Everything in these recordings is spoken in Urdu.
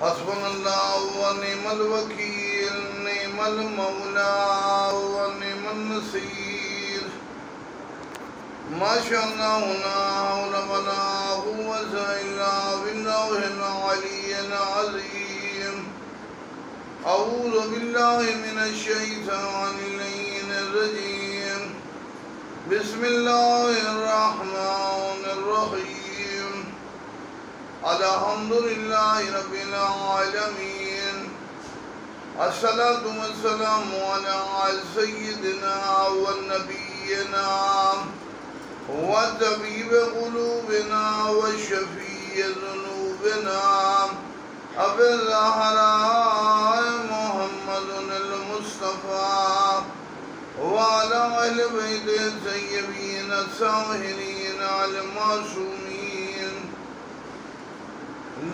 حسبنا اللہ ونعم الوکیل نعم المولا ونعم النصیر ما شاء اللہ لا حول ولا قوة الا باللہ العلی العظیم اعوذ باللہ من الشیطان اللعین الرجیم بسم اللہ الرحمن الرحیم الحمدللہ رب العالمین الصلاة والسلام علی سیدنا والنبینا وطبیب قلوبنا وشفیع ذنوبنا ابی الزہراء محمد المصطفیٰ وعلى اہل بیت الطیبین الطاہرین المعصومین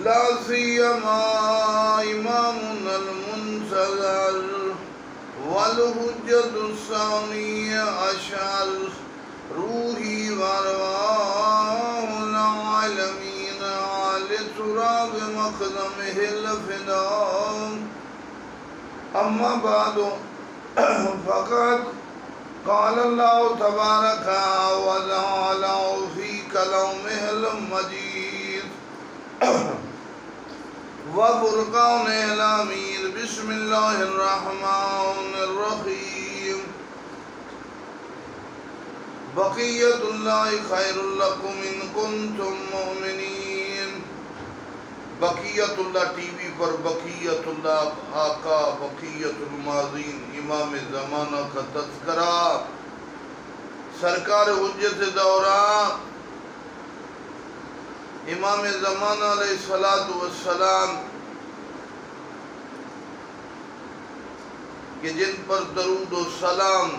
لا سیما امامنا المنتظر والحجة الثانی عشر روحی وارواح العالمین علی تراب مقدمہ الفداء اما بعد فقط قال اللہ تبارک وتعالی فی کلامہ المجید وفرقان الحمید بسم اللہ الرحمن الرحیم بقیت اللہ خیر لکم ان کنتم مؤمنین بقیت اللہ ٹی وی پر بقیت اللہ آقا بقیت الماضین امام زمانہ کا تذکرہ سرکار حجت دوران امام زمانہ علیہ السلام کہ جن پر درود و سلام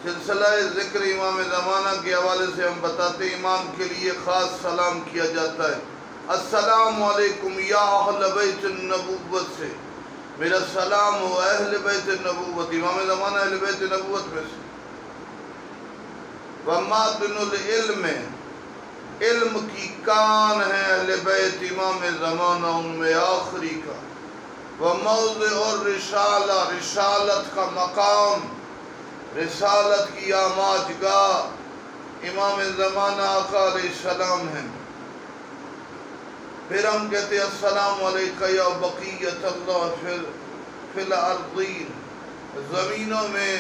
سلسلہ ذکر امام زمانہ کے حوالے سے ہم بتاتے ہیں امام کے لیے خاص سلام کیا جاتا ہے السلام علیکم یا اہل بیت النبوت سے میرا سلام ہو اہل بیت النبوت امام زمانہ اہل بیت النبوت میں سے وَمَعْدِنُ الْعِلْمِ علم کی کان ہے اہل بیت امام زمانہ ان میں آخری کا وَمَوْضِعُ الرِّسَالَةِ رسالت کا مقام رسالت کی آماج گاہ امام زمانہ آقا علیہ السلام ہیں پھر ہم کہتے ہیں السلام علیکہ یا بقیت اللہ فی الارضین زمینوں میں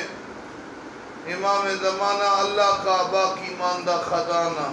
امام زمانہ اللہ کا باقی ماندہ خزانہ